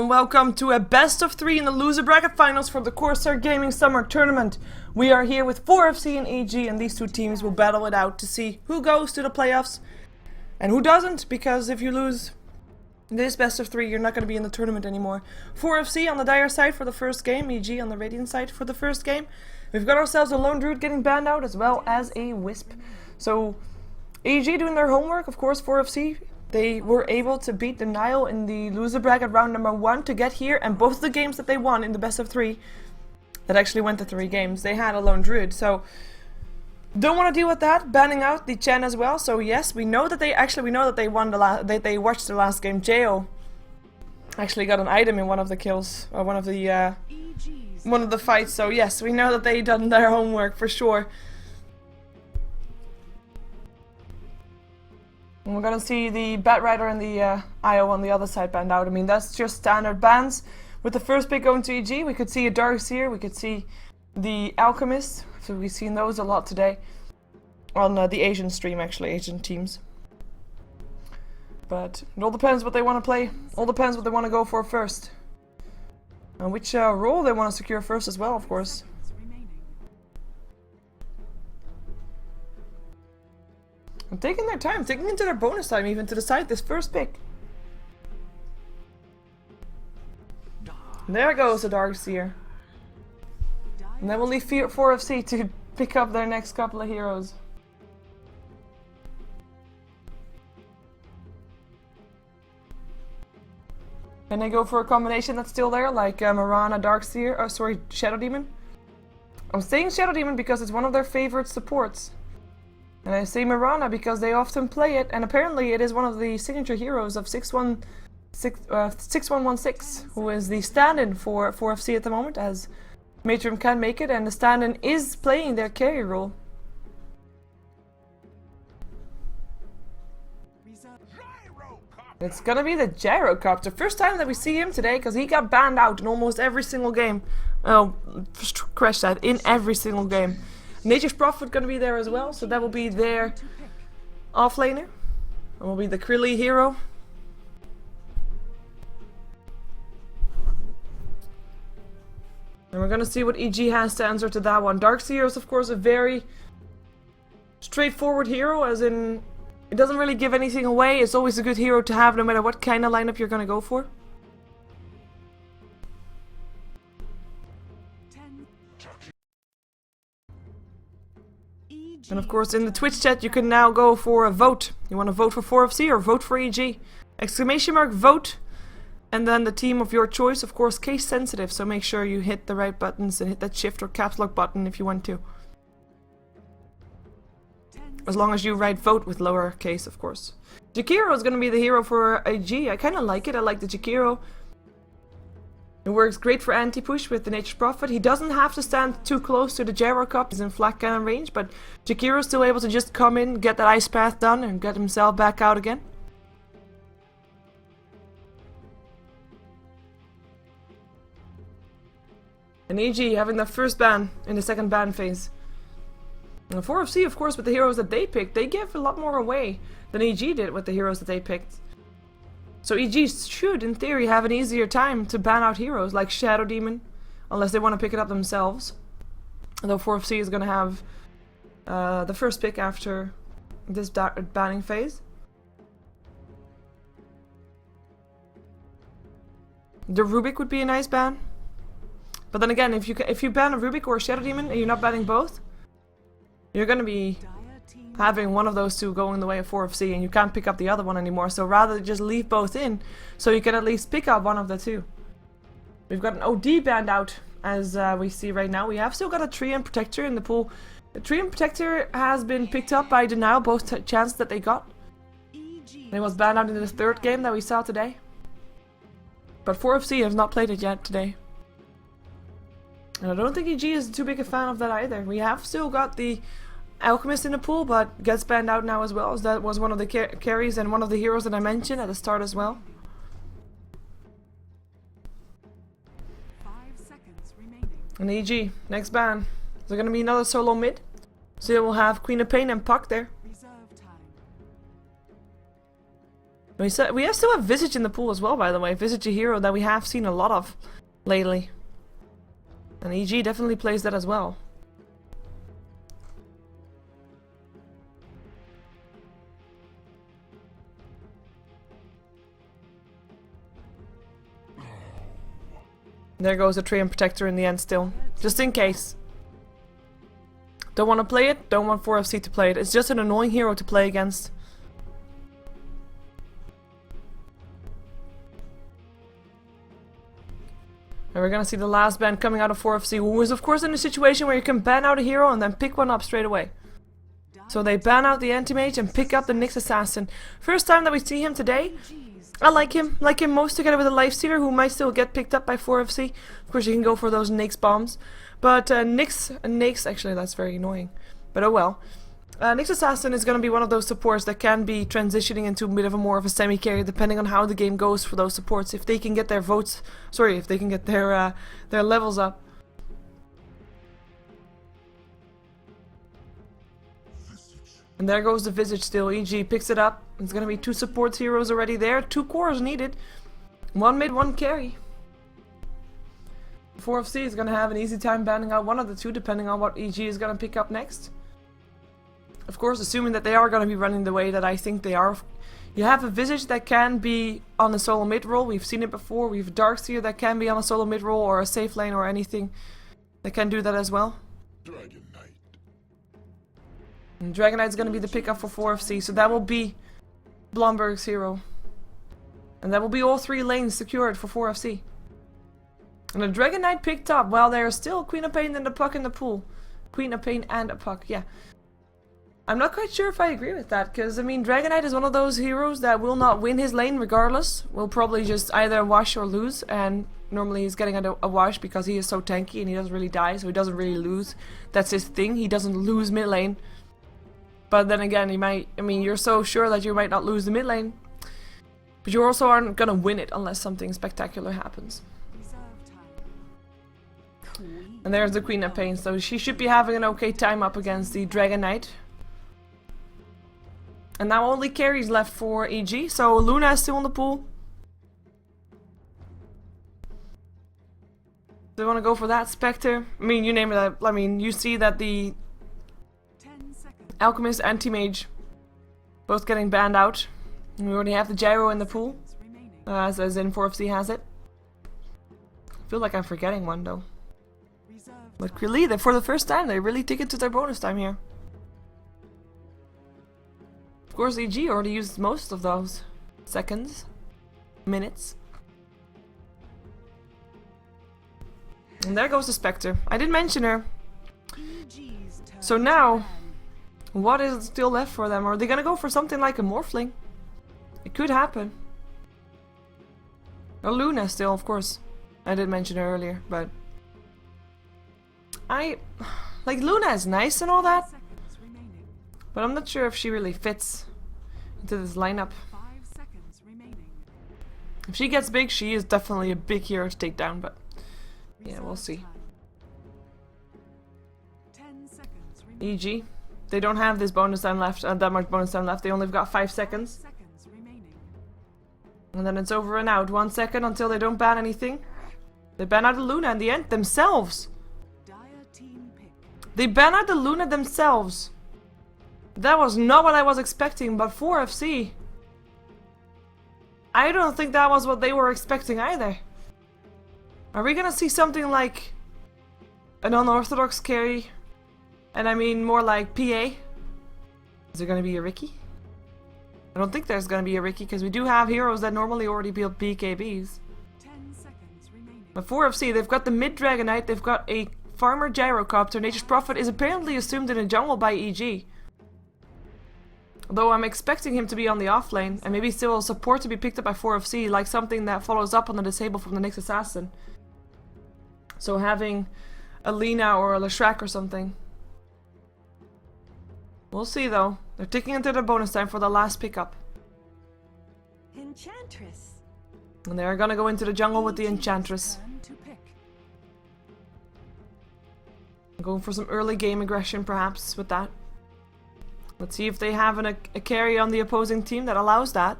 and welcome to a best of 3 in the loser bracket finals for the Corsair Gaming Summer Tournament. We are here with 4FC and EG, and these two teams will battle it out to see who goes to the playoffs and who doesn't, because if you lose this best of 3, you're not going to be in the tournament anymore. 4FC on the Dire side for the first game, EG on the Radiant side for the first game. We've got ourselves a Lone Druid getting banned out as well as a Wisp. So EG doing their homework, of course. 4FC, they were able to beat the Nile in the loser bracket round number 1 to get here, and both the games that they won in the best of 3, that actually went to 3 games, they had a Lone Druid. So don't want to deal with that, banning out the Chen as well. So yes, we know that they won the they watched the last game. Jo actually got an item in one of the kills, or one of the fights. So yes, we know that they done their homework for sure. And we're gonna see the Bat Rider and the IO on the other side banned out. I mean, that's just standard bans. With the first pick going to EG, we could see a Darkseer, we could see the Alchemist. So we've seen those a lot today on the Asian stream, actually, Asian teams. But it all depends what they want to play. All depends what they want to go for first, and which role they want to secure first as well, of course. And taking their time, taking into their bonus time even to decide this first pick. And there goes the Darkseer. And then we'll leave 4FC to pick up their next couple of heroes. Can they go for a combination that's still there, like Mirana, Darkseer, or sorry, Shadow Demon? I'm saying Shadow Demon because it's one of their favorite supports. And I say Mirana because they often play it, and apparently it is one of the signature heroes of 6116, who is the stand-in for 4FC at the moment, as Matrim can't make it, and the stand-in is playing their carry role. It's gonna be the Gyrocopter. First time that we see him today, because he got banned out in almost every single game. Oh, crash that, in every single game. Nature's Prophet gonna be there as well, so that will be their offlaner. That will be the Krilly hero. And we're gonna see what EG has to answer to that one. Darkseer is of course a very straightforward hero, as in it doesn't really give anything away. It's always a good hero to have no matter what kind of lineup you're gonna go for. And of course in the Twitch chat you can now go for a vote. You want to vote for 4FC or vote for EG? Exclamation mark vote, and then the team of your choice, of course case sensitive, so make sure you hit the right buttons and hit that shift or caps lock button if you want to. As long as you write vote with lower case, of course. Jakiro is going to be the hero for EG. I kind of like it. I like the Jakiro. It works great for anti-push with the Nature's Prophet. He doesn't have to stand too close to the Gyrocopter. He's in flat cannon range, but Jakiro is still able to just come in, get that ice path done, and get himself back out again. And EG having the first ban in the second ban phase. And 4FC, of course, with the heroes that they picked, they give a lot more away than EG did with the heroes that they picked. So EG should, in theory, have an easier time to ban out heroes like Shadow Demon, unless they want to pick it up themselves. Although 4FC is going to have the first pick after this banning phase. The Rubik would be a nice ban. But then again, if you ban a Rubik or a Shadow Demon and you're not banning both, you're going to be having one of those two going the way of 4FC, and you can't pick up the other one anymore. So rather just leave both in, so you can at least pick up one of the two. We've got an OD banned out, as we see right now. We have still got a Treant Protector in the pool. The Treant Protector has been picked up by Denial, both chances that they got. And it was banned out in the third game that we saw today. But 4FC has not played it yet today. And I don't think EG is too big a fan of that either. We have still got the Alchemist in the pool, but gets banned out now as well, as that was one of the carries and one of the heroes that I mentioned at the start as well. 5 seconds remaining. And EG, next ban. Is there going to be another solo mid? So we'll have Queen of Pain and Puck there. Reserve time. We still have Visage in the pool as well, by the way. Visage, a hero that we have seen a lot of lately. And EG definitely plays that as well. There goes a Treant Protector in the end still. Just in case. Don't want to play it, don't want 4FC to play it. It's just an annoying hero to play against. And we're gonna see the last ban coming out of 4FC, who is of course in a situation where you can ban out a hero and then pick one up straight away. So they ban out the Anti-Mage and pick up the Nyx Assassin. First time that we see him today. I like him most together with a Lifestealer who might still get picked up by 4FC. Of course you can go for those Nyx bombs. But Nyx, actually that's very annoying. But oh well. Nyx Assassin is going to be one of those supports that can be transitioning into a bit of a more of a semi-carry depending on how the game goes for those supports. If they can get their votes, sorry, if they can get their levels up. And there goes the Visage still. EG picks it up. It's going to be 2 support heroes already there. 2 cores needed. 1 mid, 1 carry. 4FC is going to have an easy time banning out one of the 2 depending on what EG is going to pick up next. Of course, assuming that they are going to be running the way that I think they are. You have a Visage that can be on a solo mid role. We've seen it before. We have Darkseer that can be on a solo mid role or a safe lane or anything that can do that as well. And Dragon Knight is going to be the pickup for 4FC, so that will be Blomberg's hero. And that will be all 3 lanes secured for 4FC. And the Dragon Knight picked up while there is still Queen of Pain and a Puck in the pool. Queen of Pain and a Puck, yeah. I'm not quite sure if I agree with that, because I mean Dragon Knight is one of those heroes that will not win his lane regardless. Will probably just either wash or lose, and normally he's getting a wash because he is so tanky and he doesn't really die, so he doesn't really lose. That's his thing, he doesn't lose mid lane. But then again, he might, I mean, you're so sure that you might not lose the mid lane. But you also aren't gonna win it unless something spectacular happens. And there's the Queen of Pain, so she should be having an okay time up against the Dragon Knight. And now only carries left for EG, so Luna is still in the pool. They want to go for that Spectre. I mean, you name it. I mean, you see that the Alchemist, Anti-Mage, both getting banned out. And we already have the Gyro in the pool, as in 4FC has it. I feel like I'm forgetting one though. But really, for the first time, they really take it to their bonus time here. Of course, EG already used most of those seconds, minutes. And there goes the Spectre. I did mention her. So now, what is still left for them? Are they gonna go for something like a Morphling? It could happen. Or Luna still, of course. I did mention her earlier, but like Luna is nice and all that, but I'm not sure if she really fits into this lineup. If she gets big, she is definitely a big hero to take down, but yeah, we'll see. EG, they don't have this bonus time left, that much bonus time left. They only have got 5 seconds. And then it's over and out. 1 second until they don't ban anything. They ban out the Luna in the end themselves. They ban out the Luna themselves. That was not what I was expecting, but 4FC. I don't think that was what they were expecting either. Are we gonna see something like an unorthodox carry? And I mean more like PA? Is there gonna be a Ricky? I don't think there's gonna be a Ricky because we do have heroes that normally already build BKBs. But 4FC, they've got the mid Dragon Knight, they've got a Farmer Gyrocopter. Nature's Prophet is apparently assumed in the jungle by EG. Although I'm expecting him to be on the off lane, and maybe still a support to be picked up by 4FC, like something that follows up on the disable from the Nyx Assassin. So having a Lina or a Leshrac or something. We'll see though. They're ticking into their bonus time for the last pickup. Enchantress. And they're gonna go into the jungle with the Enchantress. Going for some early game aggression perhaps with that. Let's see if they have a carry on the opposing team that allows that.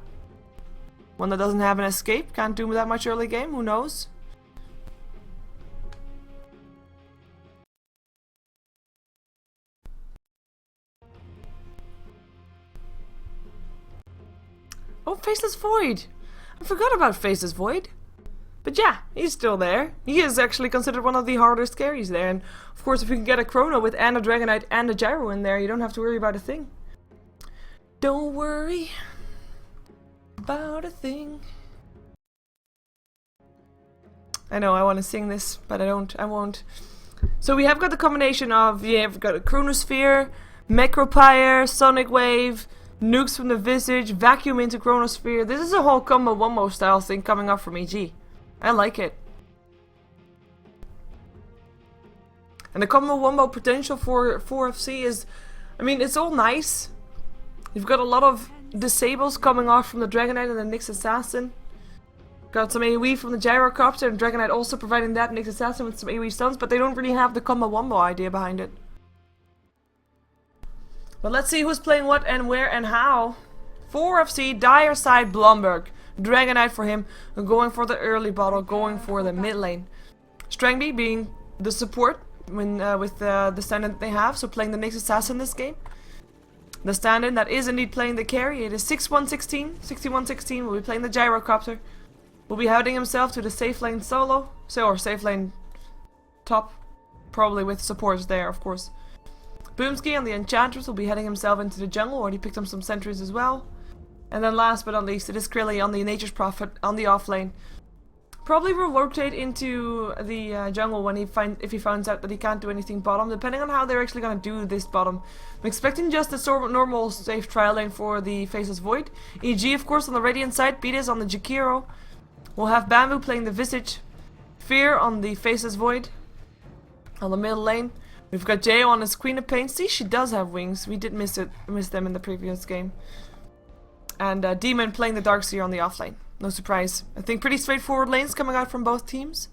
One that doesn't have an escape, can't do that much early game, who knows? Oh, Faceless Void! I forgot about Faceless Void. But yeah, he's still there. He is actually considered one of the hardest carries there. And of course, if you can get a Chrono with and a Dragonite and a Gyro in there, you don't have to worry about a thing. Don't worry about a thing. I know, I want to sing this, but I won't. So we have got the combination of, yeah, we've got a Chronosphere, Macropire, Sonic Wave, Nukes from the Visage, Vacuum into Chronosphere. This is a whole combo wombo style thing coming up from EG. I like it. And the combo wombo potential for 4FC is, I mean, it's all nice. You've got a lot of disables coming off from the Dragonite and the Nyx Assassin. Got some AoE from the Gyrocopter and Dragonite also providing that Nyx Assassin with some AoE stuns, but they don't really have the combo wombo idea behind it. But let's see who's playing what and where and how. 4FC, Dire Side, Blomberg. Dragonite for him, going for the early bottle, going for the mid lane. Strangby being the support when with the stand-in that they have, so playing the Nyx Assassin this game. The stand-in that is indeed playing the carry, it is 6116, 6116, will be playing the Gyrocopter. Will be heading himself to the safe lane solo, or safe lane top, probably with supports there, of course. Boomski and the Enchantress will be heading himself into the jungle, already picked up some sentries as well. And then last but not least, it is Krilly on the Nature's Prophet on the off lane. Probably will rotate into the jungle when if he finds out that he can't do anything bottom, depending on how they're actually going to do this bottom. I'm expecting just a sort of normal safe trial lane for the Faceless Void. EG of course on the Radiant side, Beatus on the Jakiro. We'll have Bamboo playing the Visage. Fear on the Faceless Void. On the middle lane. We've got Jayo on his Queen of Pain. See, she does have wings. We did miss them in the previous game. And Demon playing the Darkseer on the offlane. No surprise. I think pretty straightforward lanes coming out from both teams.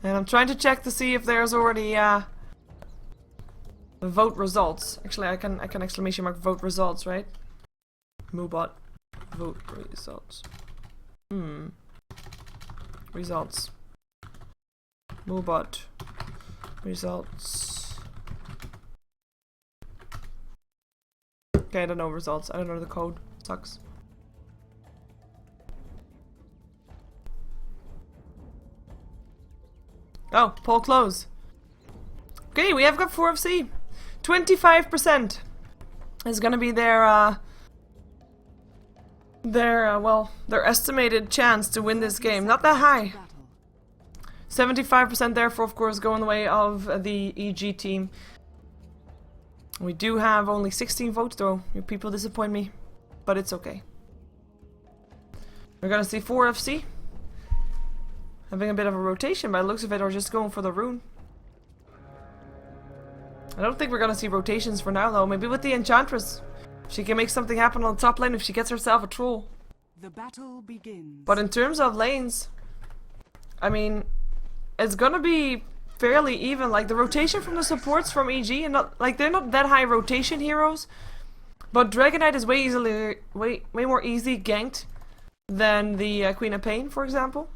And I'm trying to check to see if there's already vote results. Actually, I can exclamation mark vote results, right? Moobot vote results. Results. Moobot results. Okay, I don't know results. I don't know the code. Sucks. Oh, poll close. Okay, we have got 4FC. 25% is gonna be their estimated chance to win this game. Not that high. 75% therefore, of course, going the way of the EG team. We do have only 16 votes though. You people disappoint me, but it's okay. We're gonna see 4FC having a bit of a rotation by the looks of it, or just going for the rune. I don't think we're gonna see rotations for now though. Maybe with the Enchantress. She can make something happen on the top lane if she gets herself a troll. The battle begins. But in terms of lanes, I mean, it's gonna be fairly even. Like the rotation from the supports from EG, and not like they're not that high rotation heroes, but Dragonite is way more easy ganked than the Queen of Pain, for example.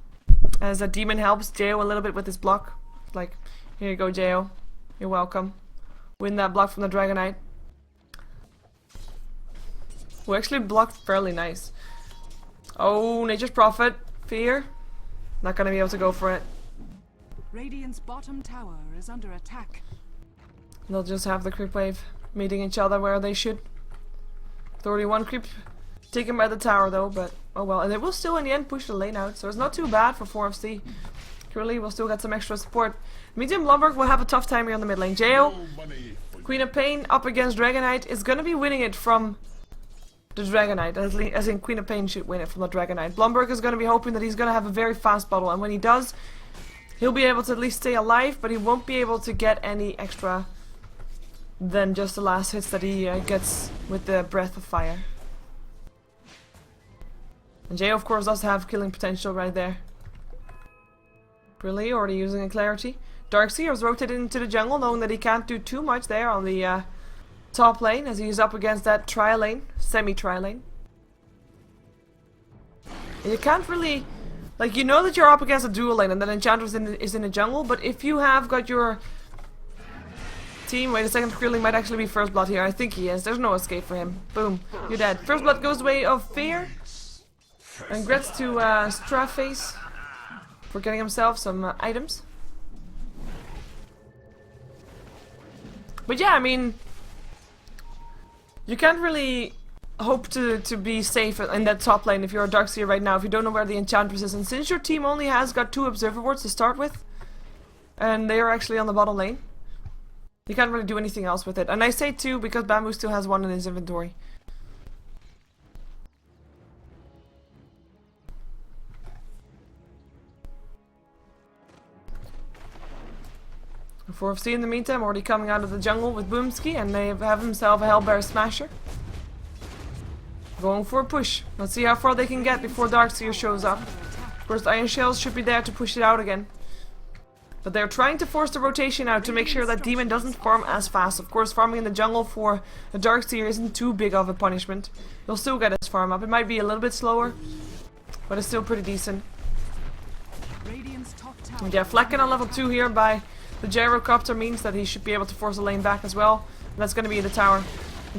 As a demon helps Jayo a little bit with his block. Like, here you go, Jayo. You're welcome. Win that block from the Dragonite. Who actually blocked fairly nice. Oh, Nature's Prophet. Fear. Not gonna be able to go for it. Radiant's bottom tower is under attack. They'll just have the creep wave meeting each other where they should. 31 creep taken by the tower though, but oh well. And they will still in the end push the lane out, so it's not too bad for 4FC. Curly will still get some extra support. Medium Blomberg will have a tough time here on the mid lane. Jayo, Queen of Pain up against Dragonite, is gonna be winning it from the Dragonite, as in Queen of Pain should win it from the Dragonite. Blomberg is gonna be hoping that he's gonna have a very fast bottle, and when he does, he'll be able to at least stay alive, but he won't be able to get any extra than just the last hits that he gets with the Breath of Fire. And Jayo of course does have killing potential right there. Really, already using a Clarity. Darkseer is rotated into the jungle, knowing that he can't do too much there on the top lane as he's up against that tri-lane, semi-tri-lane. You can't really, like, you know that you're up against a dual lane and that Enchantress is in the jungle, but if you have got your team, wait a second, Krillin might actually be first blood here. I think he is. There's no escape for him. Boom, you're dead. First blood goes the way of fear. And congrats to Straface for getting himself some items. But yeah, I mean, you can't really hope to be safe in that top lane if you're a Darkseer right now, if you don't know where the Enchantress is. And since your team only has got 2 Observer Wards to start with, and they are actually on the bottom lane, you can't really do anything else with it. And I say 2 because Bamboo still has 1 in his inventory. For FC in the meantime, already coming out of the jungle with Boomski, and they have himself a Hellbear Smasher. Going for a push. Let's see how far they can get before Darkseer shows up. Of course, Iron Shells should be there to push it out again. But they're trying to force the rotation out to make sure that Demon doesn't farm as fast. Of course, farming in the jungle for a Darkseer isn't too big of a punishment. He'll still get his farm up. It might be a little bit slower, but it's still pretty decent. And yeah, Flecken on level 2 here by the Gyrocopter means that he should be able to force the lane back as well. And that's going to be the tower.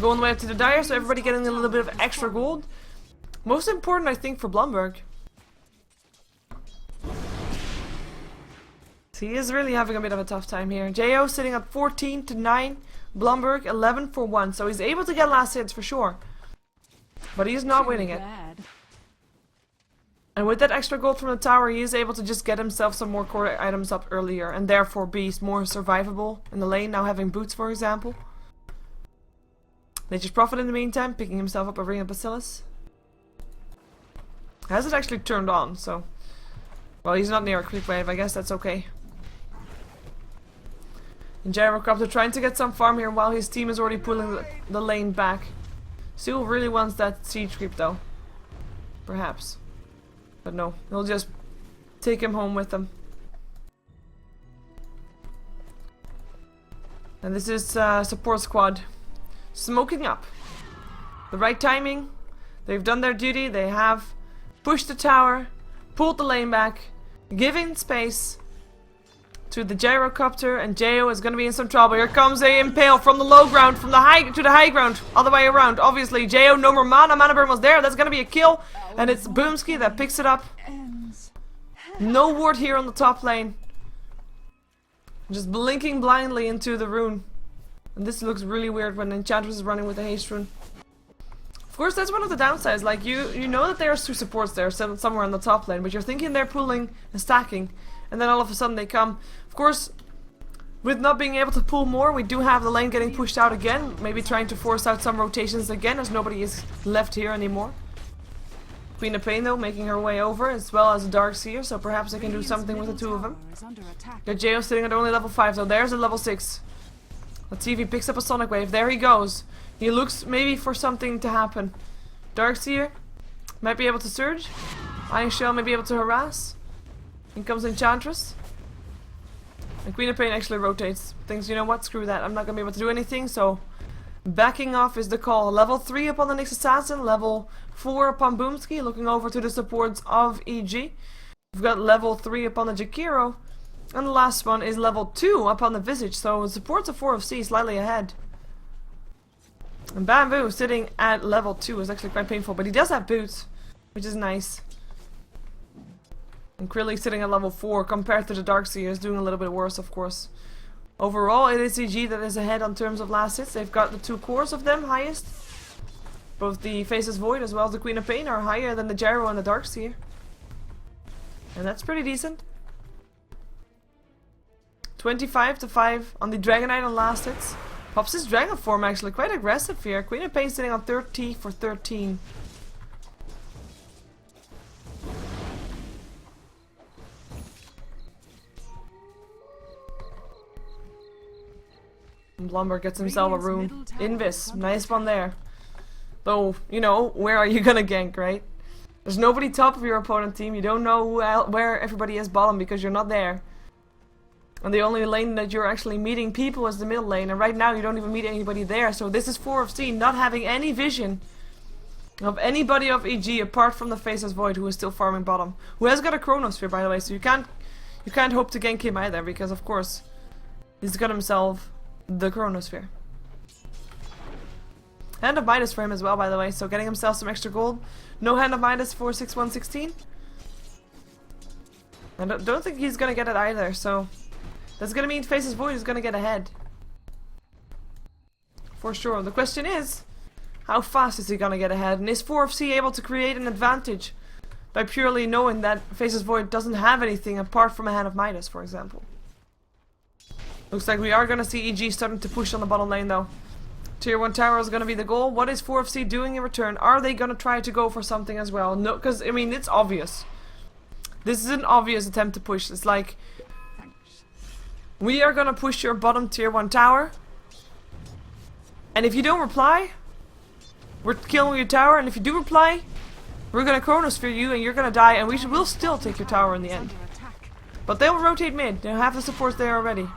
Going way up to the Dire, so everybody getting a little bit of extra gold. Most important, I think, for Blumberg. He is really having a bit of a tough time here. Jo sitting at 14 to 9. Blumberg 11 for 1. So he's able to get last hits for sure. But he's not winning it. And with that extra gold from the tower, he is able to just get himself some more core items up earlier. And therefore be more survivable in the lane. Now having boots, for example. Nature's Prophet in the meantime, picking himself up a Ring of Bacillus. Has it actually turned on, so... Well, he's not near a quick wave, I guess that's okay. And Gyrocopter trying to get some farm here while his team is already pulling the lane back. Seal really wants that siege creep though. Perhaps. But no, he'll just take him home with him. And this is support squad. Smoking up. The right timing. They've done their duty. They have pushed the tower, pulled the lane back, giving space to the Gyrocopter, and Jo is going to be in some trouble. Here comes a Impale from the low ground, from the high to the high ground, all the way around. Obviously, Jo, no more mana. Mana burn was there. That's going to be a kill, and it's Boomski that picks it up. No ward here on the top lane. Just blinking blindly into the rune. And this looks really weird when Enchantress is running with the haste rune. Of course, that's one of the downsides. Like, you know that there's 2 supports there somewhere on the top lane, but you're thinking they're pulling and stacking, and then all of a sudden they come. Of course, with not being able to pull more, we do have the lane getting pushed out again, maybe trying to force out some rotations again, as nobody is left here anymore. Queen of Pain, though, making her way over, as well as a Darkseer, so perhaps I can do something with the 2 of them. Got Jo sitting at only level 5, so there's a level 6. Let's see if he picks up a Sonic Wave. There he goes. He looks maybe for something to happen. Darkseer might be able to surge. Iron Shell may be able to harass. In comes Enchantress. And Queen of Pain actually rotates. Thinks, you know what, screw that. I'm not going to be able to do anything, so backing off is the call. Level 3 upon the Nyx Assassin. Level 4 upon Boomski. Looking over to the supports of EG. We've got level 3 upon the Jakiro. And the last one is level 2 upon the Visage. So supports of 4 of C slightly ahead. And Bamboo sitting at level 2 is actually quite painful. But he does have boots, which is nice. And Krilly sitting at level 4 compared to the Darkseer is doing a little bit worse, of course. Overall, it is EG that is ahead on terms of last hits. They've got the 2 cores of them highest. Both the Faceless Void as well as the Queen of Pain are higher than the Gyro and the Darkseer. And that's pretty decent. 25 to 5 on the Dragonite on last hits. Pops his Dragon form actually quite aggressive here. Queen of Pain sitting on 30 for 13. And Blumberg gets himself a rune. Invis, nice one there. Though, you know, where are you gonna gank, right? There's nobody top of your opponent team. You don't know where everybody is bottom because you're not there. And the only lane that you're actually meeting people is the middle lane, and right now you don't even meet anybody there. So this is 4FC not having any vision of anybody of EG apart from the Faceless Void, who is still farming bottom. Who has got a Chronosphere, by the way, so you can't hope to gank him either, because of course he's got himself the Chronosphere. Hand of Midas for him as well, by the way, so getting himself some extra gold. No Hand of Midas for 6116. I don't think he's gonna get it either, so that's gonna mean Faceless Void is gonna get ahead. For sure. The question is, how fast is he gonna get ahead? And is 4FC able to create an advantage by purely knowing that Faceless Void doesn't have anything apart from a Hand of Midas, for example? Looks like we are gonna see EG starting to push on the bottom lane though. Tier 1 tower is gonna be the goal. What is 4FC doing in return? Are they gonna try to go for something as well? No, because I mean it's obvious. This is an obvious attempt to push. It's like, we are gonna push your bottom tier 1 tower, and if you don't reply, we're killing your tower, and if you do reply, we're gonna Chronosphere you and you're gonna die, and we'll still take your tower in the end. But they'll rotate mid. They'll have the support there already.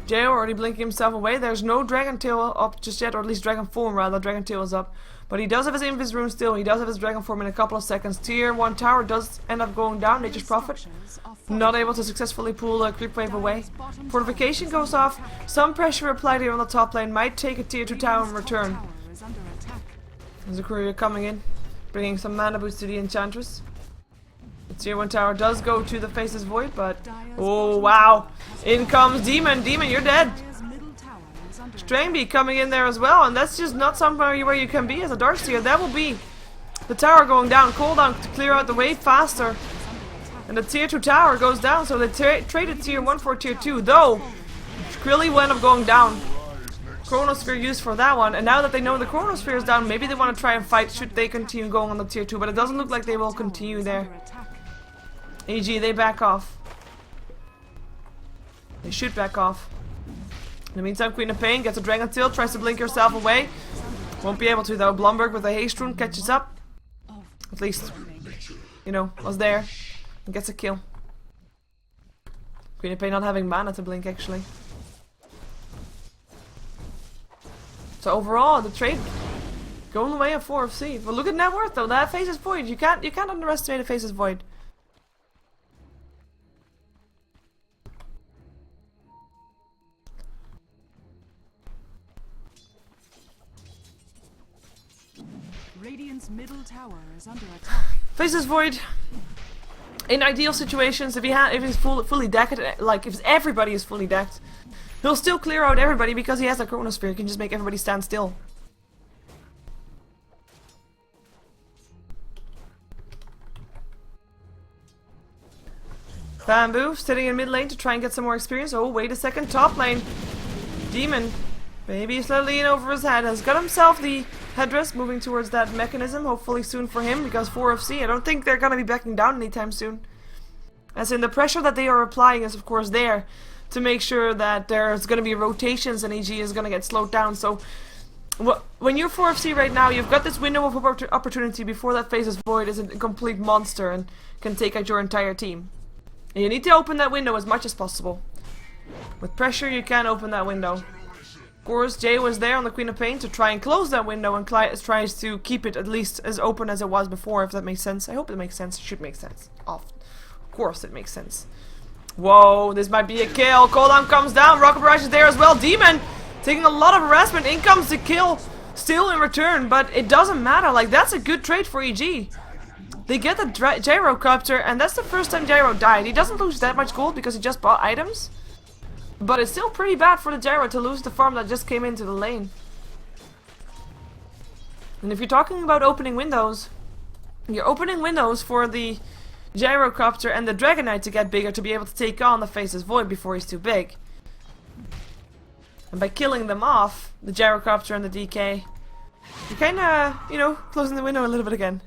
Jayo already blinking himself away. There's no Dragon Tail up just yet, or at least Dragon Form rather. Dragon Tail is up. But he does have his Invis Rune still. He does have his Dragon Form in a couple of seconds. Tier 1 tower does end up going down. Nature's Prophet not able to successfully pull a creep wave away. Fortification goes off. Some pressure applied here on the top lane. Might take a tier 2 tower in return. There's a courier coming in, bringing some mana boost to the Enchantress. The tier 1 tower does go to the Faceless Void, but oh wow! In comes Demon. Demon, you're dead. Strangby coming in there as well, and that's just not somewhere where you can be as a Darkseer. That will be the tower going down. Cooldown to clear out the wave faster. And the tier 2 tower goes down, so they traded tier 1 for tier 2, though Krilly will end up going down. Chronosphere used for that one, and now that they know the Chronosphere is down, maybe they want to try and fight should they continue going on the tier 2, but it doesn't look like they will continue there. EG, they back off. They should back off. In the meantime, Queen of Pain gets a Dragon Tail, tries to blink herself away. Won't be able to though. Blumberg with a haste rune catches up. At least, you know, was there. And gets a kill. Queen of Pain not having mana to blink actually. So overall, the trade going the way of 4FC. But look at net worth though. That Faceless Void. You can't underestimate a Faceless Void. Radiant's middle tower is under attack. Faceless Void. In ideal situations, if he's fully decked, like if everybody is fully decked, he'll still clear out everybody because he has a Chronosphere. He can just make everybody stand still. Bamboo sitting in mid lane to try and get some more experience. Oh, wait a second, top lane. Demon, maybe slightly in over his head, has got himself the headdress, moving towards that mechanism, hopefully soon for him, because 4FC, I don't think they're gonna be backing down anytime soon. As in, the pressure that they are applying is of course there to make sure that there's gonna be rotations and EG is gonna get slowed down. So when you're 4FC right now, you've got this window of opportunity before that Faceless Void is a complete monster and can take out your entire team. And you need to open that window as much as possible. With pressure, you can open that window. Of course, Jay was there on the Queen of Pain to try and close that window and tries to keep it at least as open as it was before, if that makes sense. I hope it makes sense. It should make sense. Of course it makes sense. Whoa, this might be a kill. Cooldown comes down. Rocket Barrage is there as well. Demon taking a lot of harassment. In comes the kill still in return, but it doesn't matter. Like, that's a good trade for EG. They get the Gyrocopter, and that's the first time Gyro died. He doesn't lose that much gold because he just bought items. But it's still pretty bad for the Gyro to lose the farm that just came into the lane. And if you're talking about opening windows, you're opening windows for the Gyrocopter and the Dragonite to get bigger to be able to take on the Faceless Void before he's too big. And by killing them off, the Gyrocopter and the DK, you're kinda, you know, closing the window a little bit again.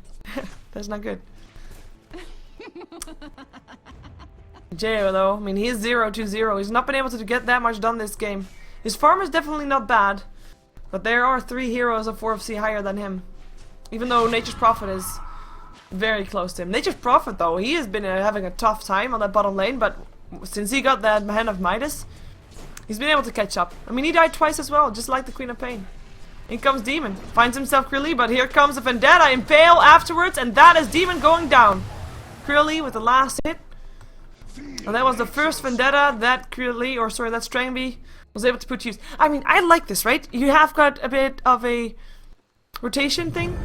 That's not good. Jayo though, I mean, he is 0-2-0. He's not been able to get that much done this game. His farm is definitely not bad, but there are 3 heroes of 4FC higher than him. Even though Nature's Prophet is very close to him. Nature's Prophet though, he has been having a tough time on that bottom lane, but since he got that Hand of Midas, he's been able to catch up. I mean, he died twice as well, just like the Queen of Pain. In comes Demon. Finds himself Krilly, but here comes a Vendetta. Impale afterwards, and that is Demon going down. Krilly with the last hit. And that was the first Vendetta that Krilly, or sorry, that Strangby was able to put to use. I mean, I like this, right? You have got a bit of a rotation thing.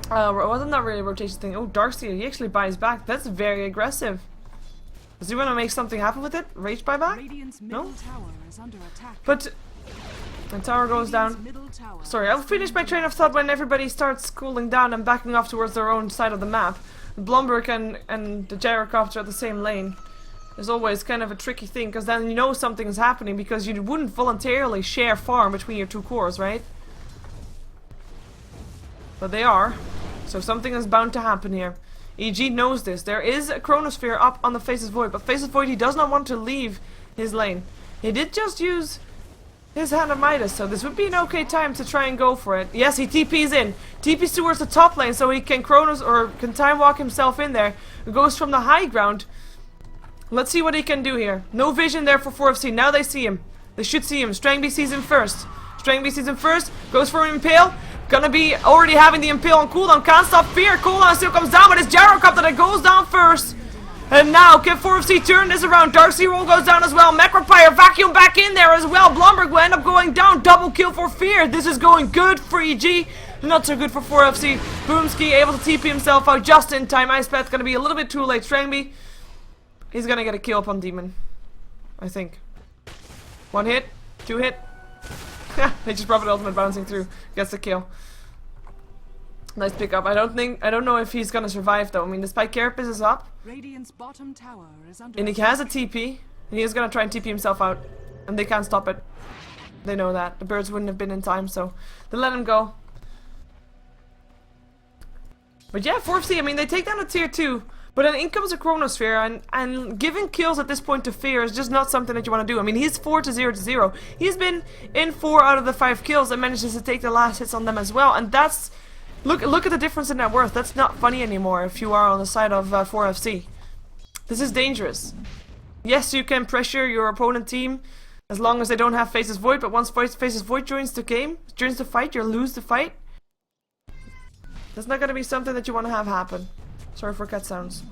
Wasn't that really a rotation thing? Oh, Darkseer, he actually buys back. That's very aggressive. Does he want to make something happen with it? Rage buyback? No? But the tower goes down. Sorry, I'll finish my train of thought when everybody starts cooling down and backing off towards their own side of the map. Blomberg and the gyrocopter at the same lane is always kind of a tricky thing, because then you know something is happening, because you wouldn't voluntarily share farm between your two cores, right? But they are, so something is bound to happen here. EG knows this. There is a Chronosphere up on the Faceless Void, but Faceless Void, he does not want to leave his lane. He did just use his Hand of Midas, so this would be an okay time to try and go for it. Yes, he TP's in. TP's towards the top lane, so he can Chronos, or can time walk himself in there. It goes from the high ground. Let's see what he can do here. No vision there for 4FC. Now they see him. They should see him. Strangby sees him first. Strangby sees him first. Goes for an Impale. Gonna be already having the Impale on cooldown. Can't stop Fear. Cooldown still comes down, but it's Gyrocopter that goes down first. And now, can 4FC turn this around? Darkseer roll goes down as well. Macropire vacuum back in there as well. Blomberg will end up going down. Double kill for Fear. This is going good for EG. Not so good for 4FC. Boomski able to TP himself out just in time. Ice Path gonna be a little bit too late. Strangby, he's gonna get a kill upon Demon, I think. One hit, two hit. They just Prophet Ultimate bouncing through. Gets the kill. Nice pickup. I don't know if he's gonna survive though. I mean, the Spike Carapace is up. Radiant's bottom tower is under And he has a TP. And he is gonna try and TP himself out. And they can't stop it. They know that. The birds wouldn't have been in time, so they let him go. But yeah, 4FC, I mean, they take down a tier 2. But then in comes a Chronosphere, and giving kills at this point to Fear is just not something that you want to do. I mean, he's 4-0-0. He's been in 4 out of the 5 kills and manages to take the last hits on them as well. And that's... Look at the difference in net worth. That's not funny anymore if you are on the side of 4FC. This is dangerous. Yes, you can pressure your opponent team as long as they don't have Faceless Void, but once Faceless Void joins the game, joins the fight, you lose the fight. That's not going to be something that you want to have happen. Sorry for cat sounds.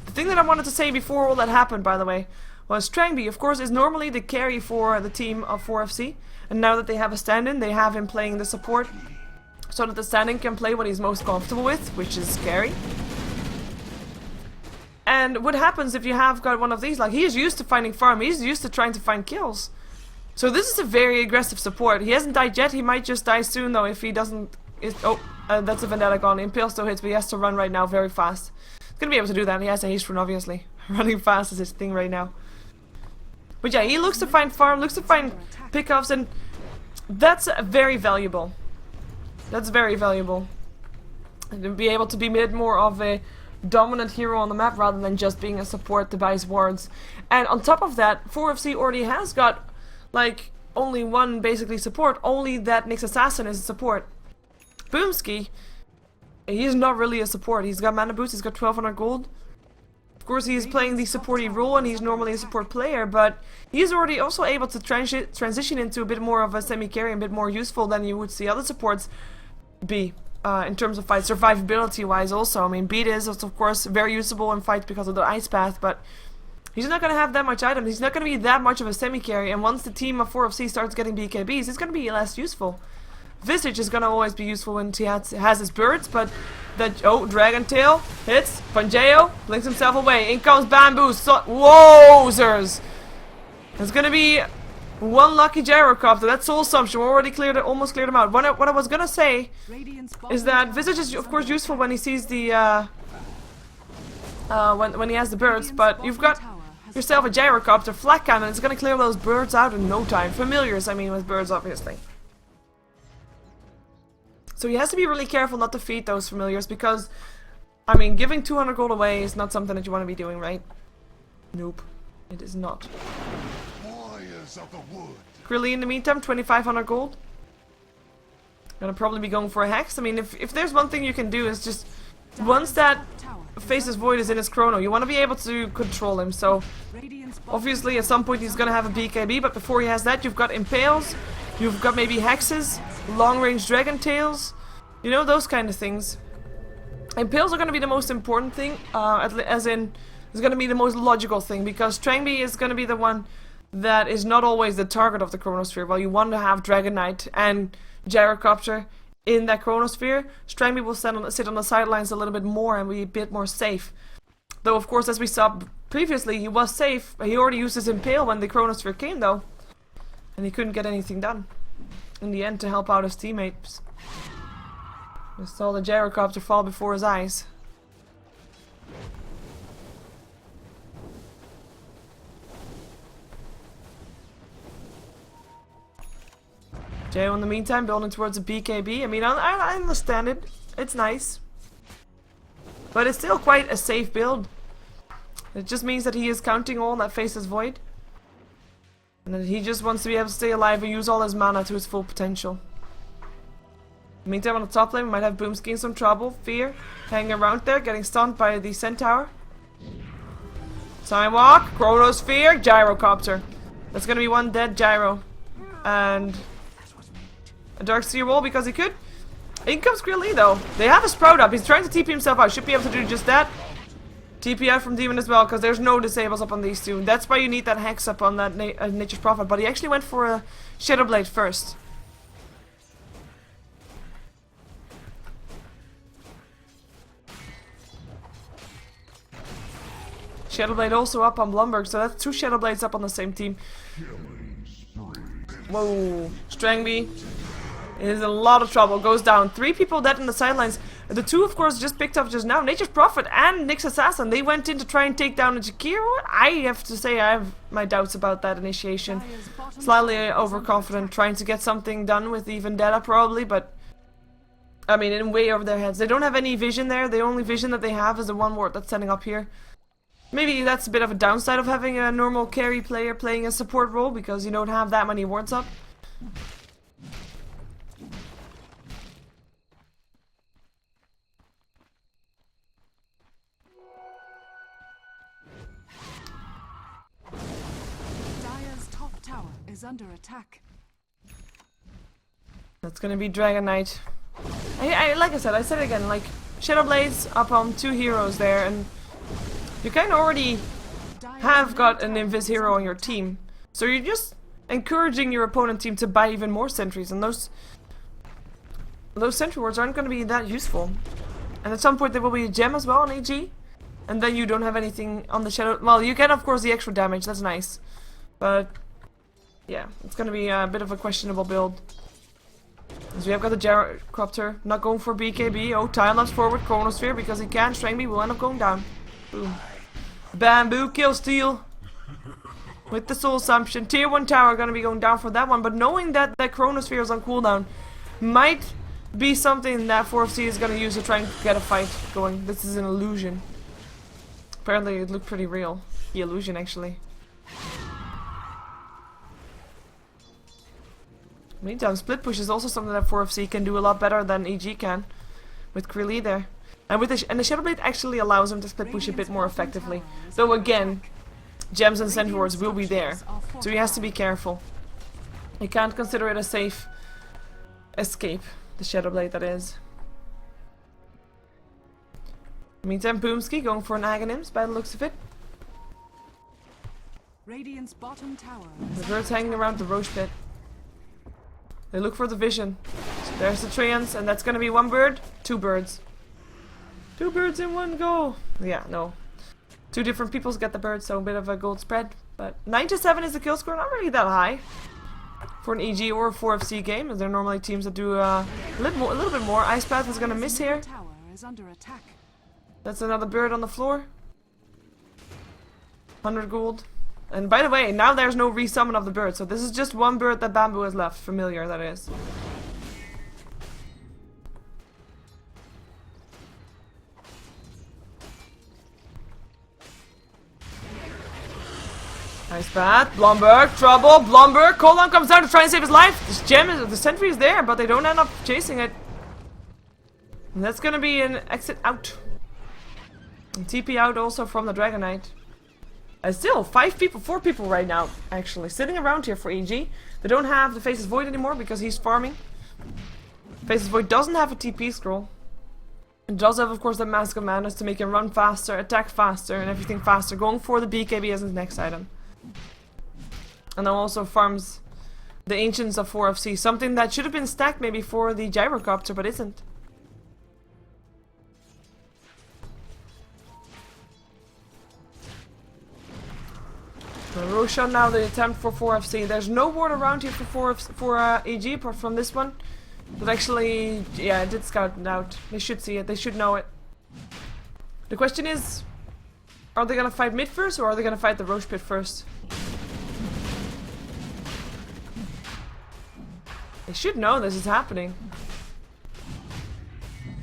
The thing that I wanted to say before all that happened, by the way, was Strangby, of course, is normally the carry for the team of 4FC. And now that they have a stand-in, they have him playing the support, so that the stand-in can play what he's most comfortable with, which is carry. And what happens if you have got one of these? Like, he is used to finding farm, he's used to trying to find kills. So this is a very aggressive support. He hasn't died yet, he might just die soon though if he doesn't... that's a Vendetta gone. Impale still hits, but he has to run right now very fast. He's gonna be able to do that. He has a haste rune, obviously. Running fast is his thing right now. But yeah, he looks to find farm, looks to find pickups, and that's very valuable. That's very valuable. And to be able to be made more of a dominant hero on the map rather than just being a support to buy his wards. And on top of that, 4FC already has got like only one basically support. Only that Nyx Assassin is a support. Boomski, he's not really a support. He's got mana boost, he's got 1200 gold. Of course, he's playing the supporty role and he's normally a support player, but he's already also able to transition into a bit more of a semi-carry and a bit more useful than you would see other supports be in terms of fight, survivability wise also. I mean, Beat is of course very usable in fights because of the Ice Path, but he's not going to have that much items. He's not going to be that much of a semi-carry, and once the team of 4FC starts getting BKBs, it's going to be less useful. Visage is gonna always be useful when he has his birds, but that Dragon Tail hits. Pangeo blinks himself away. In comes Bamboo. Wowzers! There's gonna be one lucky Gyrocopter. That's Soul Sumption. We already almost cleared him out. What I was gonna say is that Visage is of course useful when he sees the when he has the birds, but you've got yourself a Gyrocopter flat cannon. It's gonna clear those birds out in no time. Familiars, I mean, with birds, obviously. So he has to be really careful not to feed those familiars because, I mean, giving 200 gold away is not something that you want to be doing, right? Nope. It is not. Krilly in the meantime, 2500 gold. Gonna probably be going for a hex. I mean, if there's one thing you can do is just, once that Faceless Void is in his chrono. You want to be able to control him, so Radiant's bottom obviously at some point he's gonna have a BKB, but before he has that you've got Impales, you've got maybe Hexes, long range Dragon Tails, you know, those kind of things. Impales are gonna be the most important thing, as in, it's gonna be the most logical thing, because Strangby is gonna be the one that is not always the target of the Chronosphere. While you want to have Dragon Knight and Gyrocopter in that Chronosphere, Strangby will sit on the sidelines a little bit more and be a bit more safe. Though of course, as we saw previously, he was safe. He already used his Impale when the Chronosphere came though. And he couldn't get anything done in the end to help out his teammates. We saw the Gyrocopter fall before his eyes. Jayo in the meantime building towards a BKB. I mean, I understand it. It's nice. But it's still quite a safe build. It just means that he is counting all that Faceless Void. And that he just wants to be able to stay alive and use all his mana to his full potential. In the meantime, on the top lane, we might have Boomski in some trouble. Fear hanging around there, getting stunned by the Centaur. Time Walk, Chronosphere, Gyrocopter. That's gonna be one dead Gyro. And a Darkseer wall because he could. In comes Greely though. They have a Sprout up. He's trying to TP himself out. Should be able to do just that. TP out from Demon as well, because there's no disables up on these two. That's why you need that Hex up on that Nature's Prophet. But he actually went for a Shadowblade first. Shadowblade also up on Blumberg, so that's two Shadowblades up on the same team. Whoa, Strangby is in a lot of trouble, goes down. 3 people dead in the sidelines. The 2 of course just picked up just now. Nature's Prophet and Nyx Assassin, they went in to try and take down a Jakiro. I have to say I have my doubts about that initiation. Slightly overconfident, trying to get something done with the Vendetta probably, but I mean, in way over their heads. They don't have any vision there. The only vision that they have is the one ward that's setting up here. Maybe that's a bit of a downside of having a normal carry player playing a support role, because you don't have that many wards up. Dire's top tower is under attack. That's gonna be Dragon Knight. Like I said it again, like, Shadowblades up on 2 heroes there, and you kind of already have got an Invis hero on your team. So you're just encouraging your opponent team to buy even more sentries, and those sentry wards aren't going to be that useful. And at some point there will be a gem as well on AG, and then you don't have anything on the Shadow. Well, you get of course the extra damage, that's nice. But yeah, it's going to be a bit of a questionable build. As we have got the Gyrocopter not going for BKB. Oh, time-lapse forward, Chronosphere, because he can. Strangby will end up going down. Boom. Bamboo kill steal with the Soul Assumption. Tier 1 tower gonna be going down for that one, but knowing that the Chronosphere is on cooldown might be something that 4FC is gonna use to try and get a fight going. This is an illusion. Apparently it looked pretty real. The illusion actually. Meantime, split push is also something that 4FC can do a lot better than EG can, with Greely there. And the Shadowblade actually allows him to split push a bit more effectively. Though again, gems and sentry wards will be there, so he has to be careful. You can't consider it a safe escape, the Shadowblade that is. Meantime, Boomski going for an Aghanims by the looks of it. Radiant's bottom tower. The birds hanging around the Roche pit. They look for the vision. So there's the Treants, and that's gonna be 1 bird, 2 birds. 2 birds in 1 go. Yeah, no. 2 different peoples get the bird, so a bit of a gold spread. But 9-7 is the kill score, not really that high for an EG or a 4FC game, as they're normally teams that do a little bit more. Ice Path is gonna miss here. Tower is under attack. That's another bird on the floor. 100 gold. And by the way, now there's no resummon of the bird, so this is just 1 bird that Bamboo has left. Familiar, that is. Nice bat. Blomberg, trouble. Blomberg. Colan comes down to try and save his life. This gem is, the sentry is there, but they don't end up chasing it. And that's gonna be an exit out. And TP out also from the Dragon Knight. Still, 5 people, 4 people right now, actually, sitting around here for EG. They don't have the Faceless Void anymore because he's farming. Faceless Void doesn't have a TP scroll. It does have, of course, the Mask of Madness to make him run faster, attack faster, and everything faster, going for the BKB as his next item. And then also farms the Ancients of 4FC, something that should have been stacked maybe for the Gyrocopter, but isn't. Roshan now the attempt for 4FC. There's no ward around here for AG apart from this one. But actually, yeah, I did scout it out. They should see it. They should know it. The question is, are they gonna fight mid first or are they gonna fight the Roche Pit first? They should know this is happening.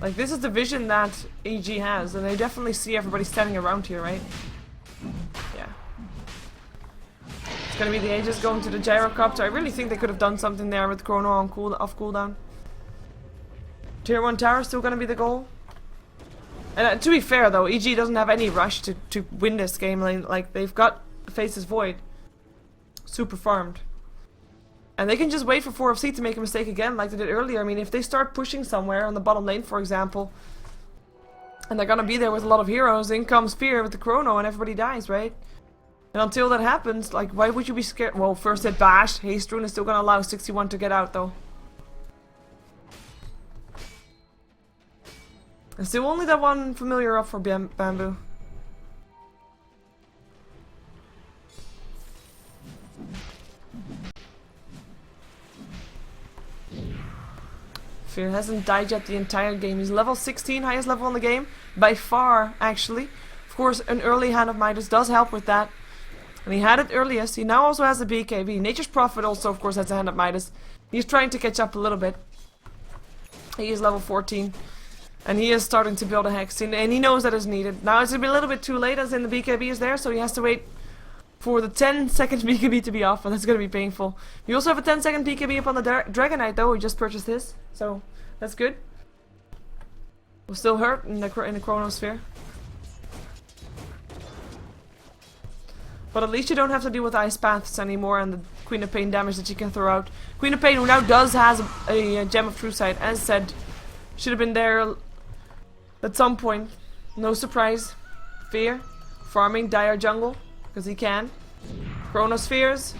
Like, this is the vision that AG has, and they definitely see everybody standing around here, right? Yeah. It's gonna be the Aegis going to the Gyrocopter. I really think they could have done something there with Chrono on off cooldown. Tier 1 tower still gonna be the goal. And to be fair though, EG doesn't have any rush to win this game. Like they've got Faceless Void super farmed. And they can just wait for 4FC to make a mistake again like they did earlier. I mean, if they start pushing somewhere on the bottom lane, for example, and they're gonna be there with a lot of heroes, in comes Fear with the Chrono and everybody dies, right? And until that happens, like, why would you be scared? Well, first hit bash. Haste Rune is still gonna allow 61 to get out, though. And still only that one familiar up for Bamboo. Fear hasn't died yet the entire game. He's level 16, highest level in the game. By far, actually. Of course, an early Hand of Midas does help with that. And he had it earliest. He now also has a BKB. Nature's Prophet also, of course, has a Hand of Midas. He's trying to catch up a little bit. He is level 14. And he is starting to build a Hex. And he knows that is needed. Now it's a little bit too late as in the BKB is there. So he has to wait for the 10-second BKB to be off. And that's going to be painful. We also have a 10-second BKB up on the Dragon Knight though. We just purchased his. So that's good. We'll still hurt in the Chronosphere. But at least you don't have to deal with Ice Paths anymore and the Queen of Pain damage that you can throw out. Queen of Pain, who now does has a Gem of True Sight, as said, should have been there at some point. No surprise. Fear. Farming Dire Jungle, because he can. Chronospheres.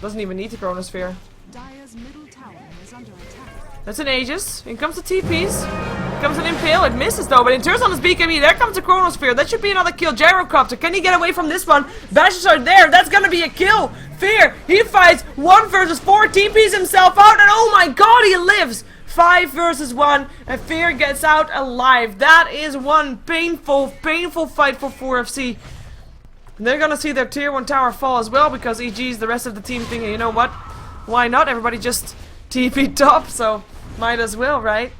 Doesn't even need the Chronosphere. Dire's middle tower is under attack. That's an Aegis. In comes the TPs. Here comes an Impale. It misses though, but it turns on his BKB. There comes the Chronosphere. That should be another kill. Gyrocopter. Can he get away from this one? Bashes are there. That's gonna be a kill. Fear. He fights 1 versus 4. TPs himself out, and oh my god, he lives. 5 versus 1, and Fear gets out alive. That is one painful, painful fight for 4FC. And they're gonna see their tier 1 tower fall as well, because EG's the rest of the team thinking, you know what? Why not? Everybody just TP top, so might as well, right?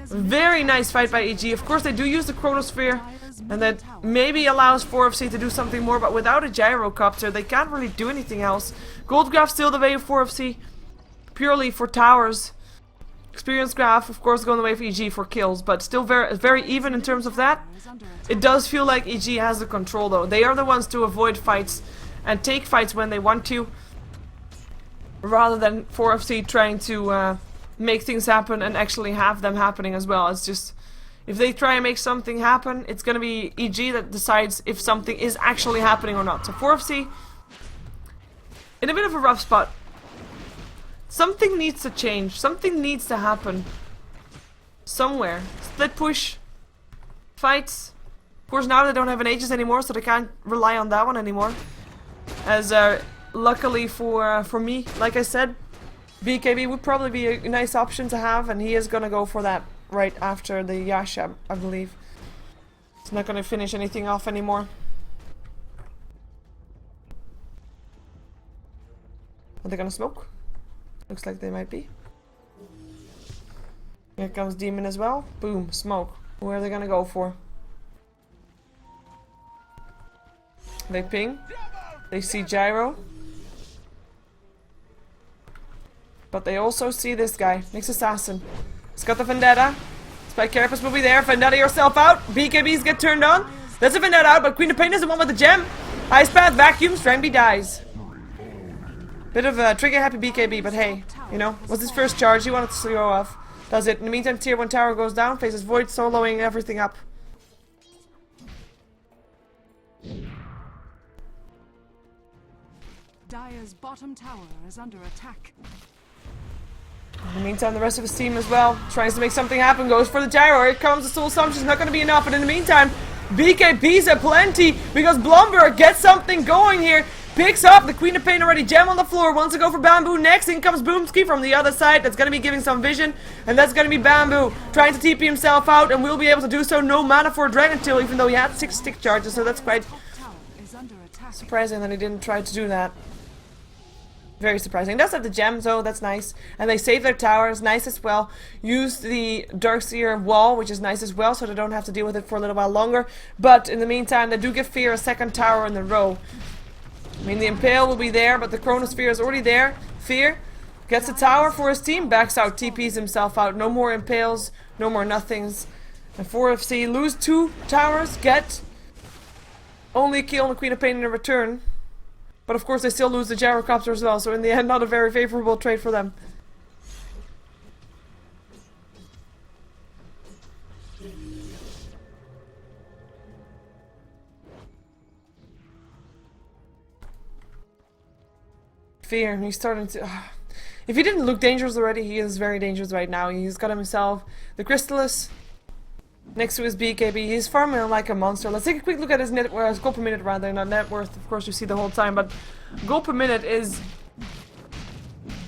Very nice fight by EG. Of course, they do use the Chronosphere, and that maybe allows 4FC to do something more, but without a Gyrocopter, they can't really do anything else. Goldgraph still the way of 4FC, purely for towers. Experience Graph, of course, going the way of EG for kills, but still very even in terms of that. It does feel like EG has the control, though. They are the ones to avoid fights and take fights when they want to, rather than 4FC trying to make things happen and actually have them happening as well. It's just, if they try and make something happen, it's gonna be EG that decides if something is actually happening or not. So 4FC in a bit of a rough spot. Something needs to change. Something needs to happen. Somewhere. Split push. Fights. Of course, now they don't have an Aegis anymore, so they can't rely on that one anymore. As luckily for me, like I said, BKB would probably be a nice option to have, and he is gonna go for that right after the Yasha, I believe. He's not gonna finish anything off anymore. Are they gonna smoke? Looks like they might be. Here comes Demon as well. Boom, smoke. Where are they gonna go for? They ping. They see Gyro. But they also see this guy, Nyx Assassin. He's got the Vendetta. Spike Carapace will be there. Vendetta yourself out. BKBs get turned on. Let's even that out, but Queen of Pain is the one with the gem. Ice Path vacuums, Strangby dies. Bit of a trigger happy BKB, but hey, you know, was his first charge, he wanted to go off. Does it. In the meantime, tier 1 tower goes down, faces Void, soloing everything up. Dire's bottom tower is under attack. In the meantime, the rest of his team as well tries to make something happen, goes for the gyro. Here comes the soul assumption, not going to be enough, but in the meantime, BKB's aplenty because Blumberg gets something going here. Picks up the Queen of Pain already, gem on the floor, wants to go for Bamboo. Next in comes Boomski from the other side, that's going to be giving some vision, and that's going to be Bamboo trying to TP himself out, and will be able to do so. No mana for Dragon Tail, even though he had 6 stick charges, so that's quite surprising that he didn't try to do that. Very surprising. Does have the gem though, that's nice. And they save their towers, nice as well. Use the Darkseer wall, which is nice as well, so they don't have to deal with it for a little while longer. But in the meantime, they do give Fear a second tower in a row. I mean, the Impale will be there, but the Chronosphere is already there. Fear gets a tower for his team, backs out, TPs himself out. No more Impales, no more nothings. And 4FC lose 2 towers, get only a kill on the Queen of Pain in return. But of course they still lose the Gyrocopter as well, so in the end not a very favorable trade for them. Fear, he's starting to... If he didn't look dangerous already, he is very dangerous right now. He's got himself the Crystallis next to his BKB. He's farming like a monster. Let's take a quick look at his net worth, gold per minute rather, not net worth. Of course you see the whole time, but gold per minute is...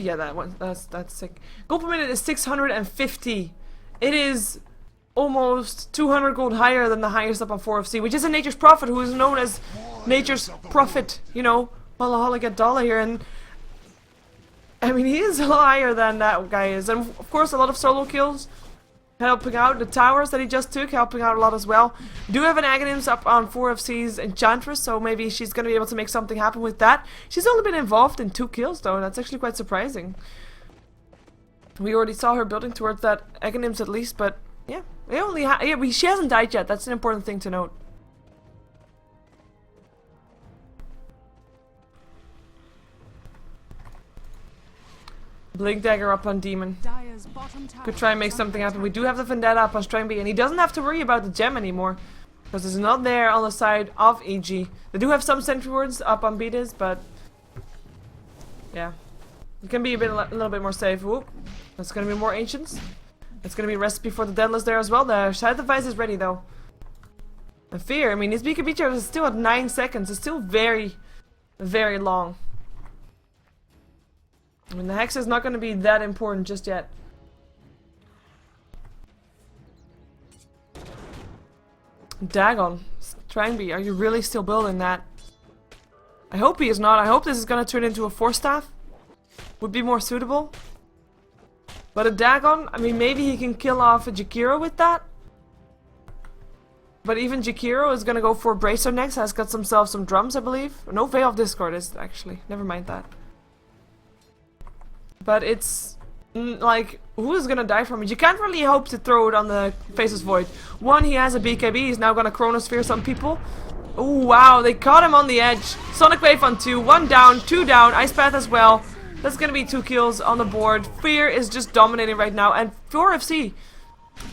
Yeah, that one, that's sick. Gold per minute is 650. It is almost 200 gold higher than the highest up on 4FC, which is a Nature's Prophet, who is known as Nature's Prophet, you know, Malaholic Dollar here, and I mean, he is a lot higher than that guy is. And of course, a lot of solo kills helping out. The towers that he just took helping out a lot as well. Do have an Aghanims up on 4FC's Enchantress, so maybe she's going to be able to make something happen with that. She's only been involved in 2 kills though, and that's actually quite surprising. We already saw her building towards that Aghanims at least, but yeah. She hasn't died yet, that's an important thing to note. Blink Dagger up on Demon. Could try and make something happen. We do have the Vendetta up on Strangby, and he doesn't have to worry about the gem anymore. Because it's not there on the side of EG. They do have some sentry wards up on Beatis, but... yeah. It can be a little bit more safe. Whoop. That's gonna be more Ancients. It's gonna be Recipe for the Deadless there as well. The Shadow Device is ready though. And Fear, I mean, his BKB charge is still at 9 seconds. It's still very, very long. I mean, the Hex is not going to be that important just yet. Dagon. Strangby, are you really still building that? I hope he is not. I hope this is going to turn into a 4-staff. Would be more suitable. But a Dagon, I mean, maybe he can kill off a Jakiro with that. But even Jakiro is going to go for Bracer next. Has got himself some drums, I believe. No, Veil of Discord is actually. Never mind that. But it's like, who is gonna die from it? You can't really hope to throw it on the Faceless Void. One, he has a BKB, he's now gonna Chronosphere some people. Oh wow, they caught him on the edge. Sonic Wave on 2, 1 down, 2 down, Ice Path as well. That's gonna be 2 kills on the board. Fear is just dominating right now, and 4FC,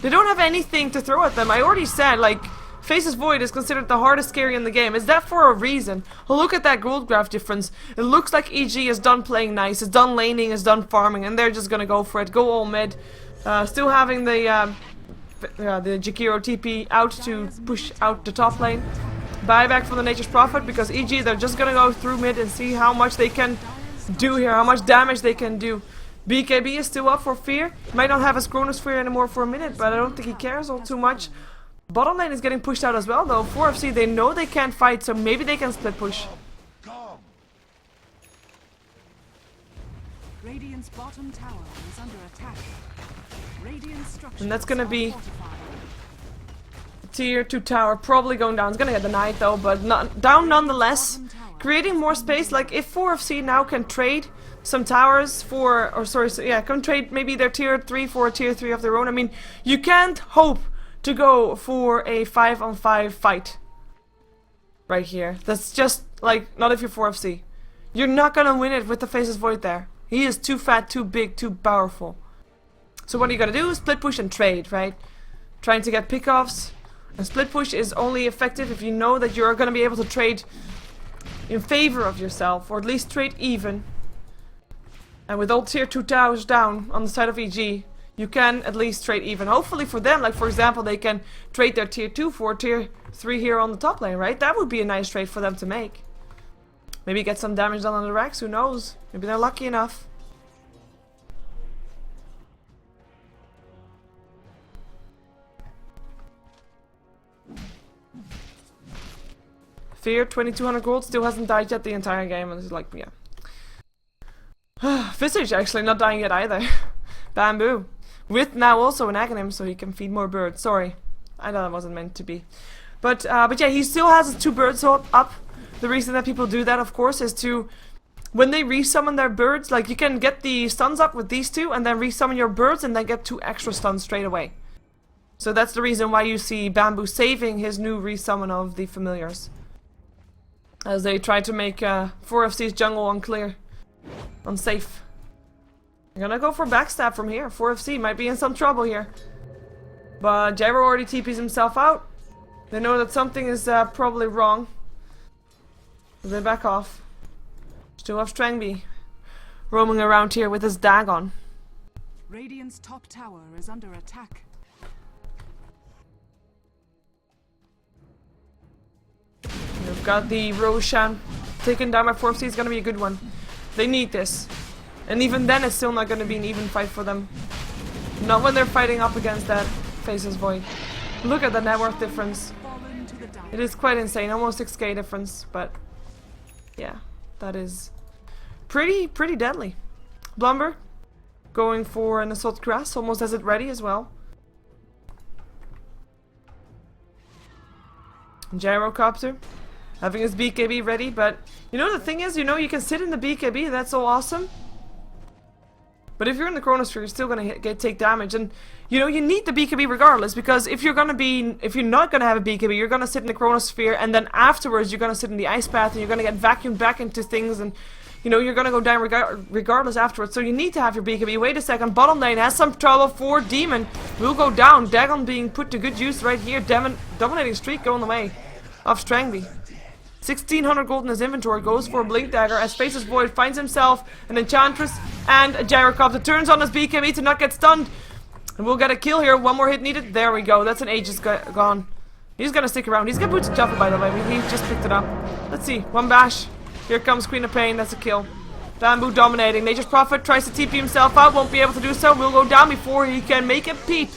they don't have anything to throw at them. I already said, like, Faceless Void is considered the hardest carry in the game. Is that for a reason? Well, look at that gold graph difference. It looks like EG is done playing nice, is done laning, is done farming, and they're just gonna go for it. Go all mid. Still having the Jakiro TP out to push out the top lane. Buyback from the Nature's Prophet, because EG, they're just gonna go through mid and see how much they can do here, how much damage they can do. BKB is still up for Fear. Might not have his Chronosphere anymore for a minute, but I don't think he cares all too much. Bottom lane is getting pushed out as well though. 4FC, they know they can't fight, so maybe they can split push. Radiant's bottom tower is under attack. Radiant structures And that's gonna be tier 2 tower probably going down. It's gonna get the Knight though, but not down nonetheless. Creating more space, like if 4FC now can trade some towers for, or sorry, so yeah, can trade maybe their tier 3 for a tier 3 of their own. I mean, you can't hope to go for a 5-on-5 fight right here. That's just, like, not if you're 4FC. You're not gonna win it with the Faceless Void there. He is too fat, too big, too powerful. So what you gotta do is split push and trade, right? Trying to get pickoffs. And split push is only effective if you know that you're gonna be able to trade in favor of yourself, or at least trade even. And with all tier 2 towers down on the side of EG, you can at least trade even. Hopefully for them, like for example, they can trade their tier 2 for tier 3 here on the top lane, right? That would be a nice trade for them to make. Maybe get some damage done on the Rex, who knows? Maybe they're lucky enough. Fear, 2200 gold, still hasn't died yet the entire game, and it's like, yeah. Visage actually not dying yet either. Bamboo. With now also an Aghanim, so he can feed more birds. Sorry, I know that wasn't meant to be. But yeah, he still has his 2 birds up. The reason that people do that, of course, is to, when they resummon their birds, like you can get the stuns up with these 2, and then resummon your birds, and then get 2 extra stuns straight away. So that's the reason why you see Bamboo saving his new resummon of the familiars. As they try to make 4FC's jungle unclear. Unsafe. They're gonna go for backstab from here. 4FC might be in some trouble here. But Gyro already TPs himself out. They know that something is probably wrong. So they back off. Still have Strangby roaming around here with his Dagon. Radiant's top tower is under attack. We've got the Roshan taken down by 4FC. It's gonna be a good one. They need this. And even then it's still not gonna be an even fight for them. Not when they're fighting up against that Faceless Void. Look at the net worth difference. It is quite insane, almost 6k difference, but yeah, that is pretty deadly. Blumber going for an Assault Grass, almost has it ready as well. Gyrocopter having his BKB ready, but you know the thing is, you know, you can sit in the BKB, that's so awesome. But if you're in the Chronosphere, you're still gonna take damage, and you know you need the BKB regardless, because if you're not gonna have a BKB, you're gonna sit in the Chronosphere, and then afterwards you're gonna sit in the Ice Path, and you're gonna get vacuumed back into things, and you know you're gonna go down regardless afterwards. So you need to have your BKB. Wait a second, bottom lane has some trouble for Demon. Will go down. Dagon being put to good use right here. Dominating streak going the way of Strangby. 1600 gold in his inventory, goes for a Blink Dagger as Faceless Void finds himself an Enchantress and a Gyrocopter. Turns on his BKB to not get stunned. And we'll get a kill here. One more hit needed. There we go. That's an Aegis gone. He's gonna stick around. He's got Boots of Jaffa, by the way. He just picked it up. Let's see. One bash. Here comes Queen of Pain. That's a kill. Bamboo dominating. Nature's Prophet tries to TP himself out. Won't be able to do so. Will go down before he can make a peep.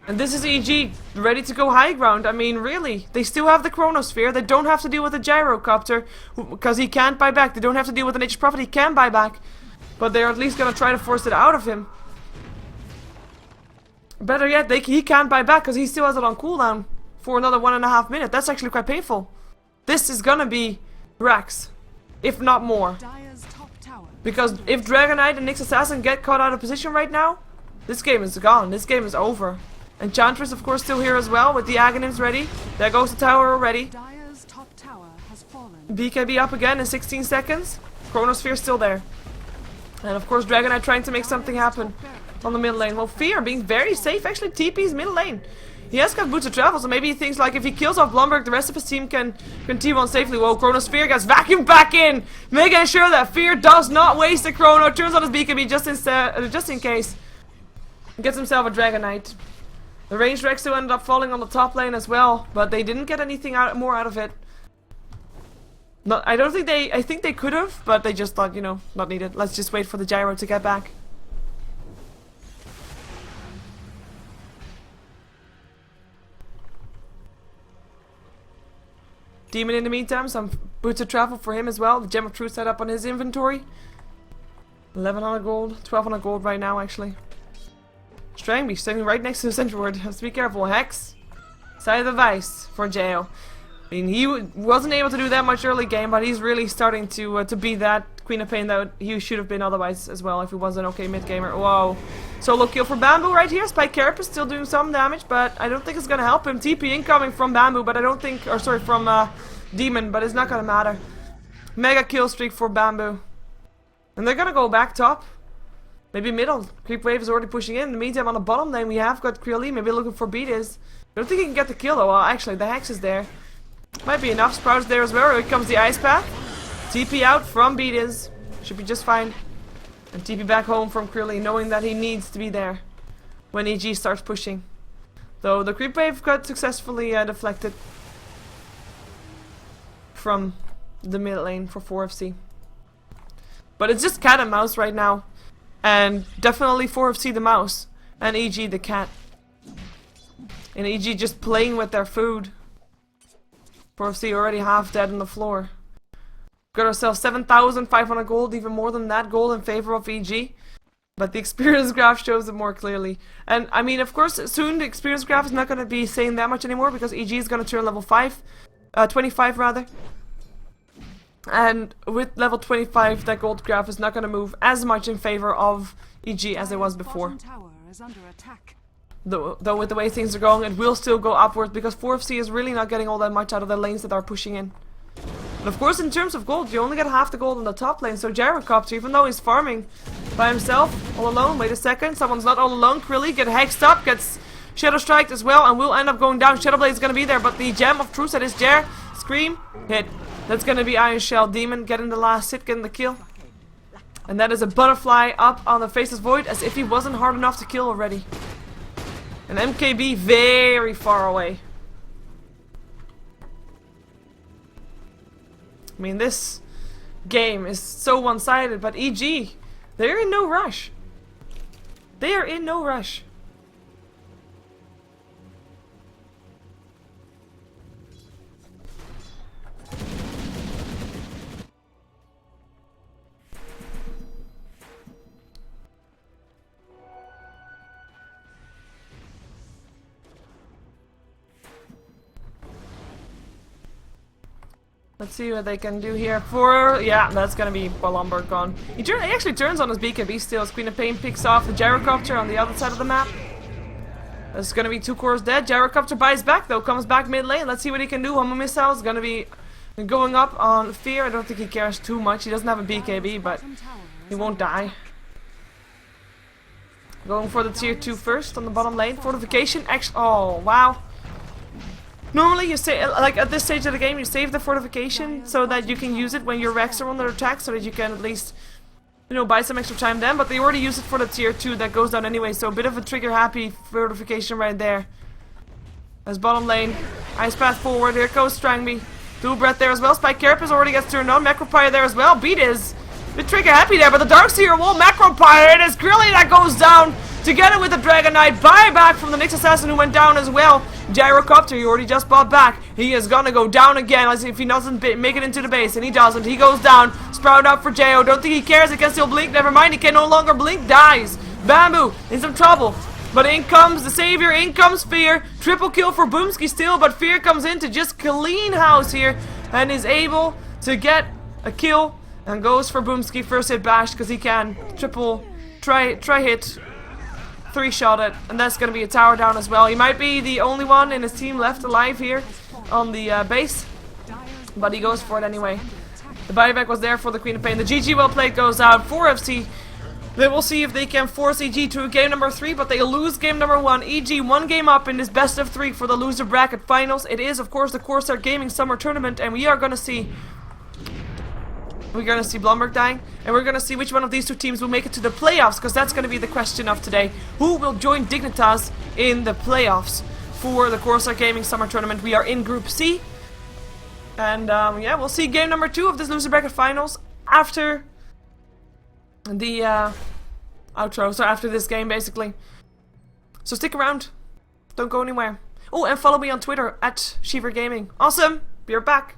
And this is EG, ready to go high ground. I mean, really, they still have the Chronosphere. They don't have to deal with the Gyrocopter, because he can't buy back. They don't have to deal with the Nature's Prophet, he can buy back. But they're at least going to try to force it out of him. Better yet, he can't buy back, because he still has it on cooldown for another 1.5 minutes. That's actually quite painful. This is going to be Rax, if not more. Because if Dragon Knight and Nyx Assassin get caught out of position right now, this game is gone. This game is over. Enchantress, of course, still here as well, with the Aghanims ready. There goes the tower already. BKB up again in 16 seconds. Chronosphere still there. And of course, Dragon Knight trying to make something happen on the mid lane. Well, Fear being very safe, actually TP's mid lane. He has got Boots of Travel, so maybe he thinks like if he kills off Blumberg, the rest of his team can T1 safely. Whoa, Chronosphere gets vacuumed back in, making sure that Fear does not waste the Chrono. Turns on his BKB just in case. Gets himself a Dragon Knight. The ranged Rex still ended up falling on the top lane as well, but they didn't get anything more out of it. I think they could have, but they just thought, you know, not needed. Let's just wait for the Gyro to get back. Demon in the meantime, some Boots of Travel for him as well. The Gem of Truth set up on his inventory. 1100 gold, 1200 gold right now actually. Strangby sitting right next to the Sentry Ward. Have to be careful. Hex. Side of the Vice for Jail. I mean, he wasn't able to do that much early game, but he's really starting to be that Queen of Pain that he should have been otherwise as well if he was an okay mid-gamer. Whoa. Solo kill for Bamboo right here. Spike Carapace still doing some damage, but I don't think it's gonna help him. TP incoming from Bamboo, but I don't think, or sorry, from Demon, but it's not gonna matter. Mega kill streak for Bamboo. And they're gonna go back top. Maybe middle. Creep Wave is already pushing in. In the meantime, on the bottom lane, we have got Creole, maybe looking for Beatis. I don't think he can get the kill though. Well, actually, the Hex is there. Might be enough. Sprout's there as well. Here comes the Ice Path. TP out from Beatis. Should be just fine. And TP back home from Creole, knowing that he needs to be there when EG starts pushing. Though the Creep Wave got successfully deflected from the mid lane for 4FC. But it's just cat and mouse right now. And definitely 4FC the mouse. And EG the cat. And EG just playing with their food. 4FC already half dead on the floor. Got ourselves 7,500 gold, even more than that gold in favor of EG. But the experience graph shows it more clearly. And I mean, of course, soon the experience graph is not going to be saying that much anymore because EG is going to turn level 25 rather. And with level 25, that gold graph is not going to move as much in favor of EG as it was before. Tower is under attack. Though with the way things are going, it will still go upwards because 4FC is really not getting all that much out of the lanes that are pushing in. And of course, in terms of gold, you only get half the gold on the top lane. So Gyrocopter, even though he's farming by himself, all alone. Wait a second, someone's not all alone. Krilly get hexed up, gets Shadow Striked as well, and will end up going down. Shadowblade is going to be there, but the Gem of Truth that is there. Scream, hit. That's going to be Iron Shell Demon getting the last hit, getting the kill. And that is a butterfly up on the Faceless Void, as if he wasn't hard enough to kill already. And MKB very far away. I mean, this game is so one-sided, but EG, they're in no rush. They are in no rush. Let's see what they can do here for... Yeah, that's gonna be Balumber gone. He actually turns on his BKB still as Queen of Pain picks off the Gyrocopter on the other side of the map. There's gonna be 2 cores dead. Gyrocopter buys back though, comes back mid lane. Let's see what he can do. Homo Missile is gonna be going up on Fear. I don't think he cares too much. He doesn't have a BKB, but he won't die. Going for the tier 2 first on the bottom lane. Fortification. Oh, wow. Normally you say, like at this stage of the game, you save the fortification so that you can use it when your Rex are under attack, so that you can at least, you know, buy some extra time then. But they already use it for the tier 2 that goes down anyway, so a bit of a trigger happy fortification right there. As bottom lane, Ice Path forward, here goes Strangby. Dual Breath there as well, Spike Carapace already gets turned on, Macropire there as well, Beat is a bit trigger happy there, but the Darkseer wall, Macropire, it is Grilly that goes down. Together with the Dragon Knight, buyback from the Nyx Assassin who went down as well. Gyrocopter, he already just bought back. He is gonna go down again. Let's see if he doesn't make it into the base, and he doesn't. He goes down. Sprout up for Jo. Don't think he cares. He can still blink. Never mind. He can no longer blink. Dies. Bamboo in some trouble. But in comes the Savior. In comes Fear. Triple kill for Boomski still, but Fear comes in to just clean house here and is able to get a kill and goes for Boomski. First hit bash because he can. Triple try hit. 3-shot it, and that's gonna be a tower down as well. He might be the only one in his team left alive here on the base, but he goes for it anyway. The buyback was there for the Queen of Pain. The GG well played goes out. 4FC, they will see if they can force EG to game number 3, but they lose game number 1. EG 1 game up in this best of 3 for the loser bracket finals. It is, of course, the Corsair Gaming Summer Tournament, and we are gonna see Blomberg dying, and we're gonna see which one of these 2 teams will make it to the playoffs, because that's gonna be the question of today. Who will join Dignitas in the playoffs for the Corsair Gaming Summer Tournament? We are in Group C, and yeah, we'll see game number 2 of this loser bracket finals after the outro, so after this game basically. So stick around, don't go anywhere. Oh, and follow me on Twitter at SheeverGaming. Awesome, be right back.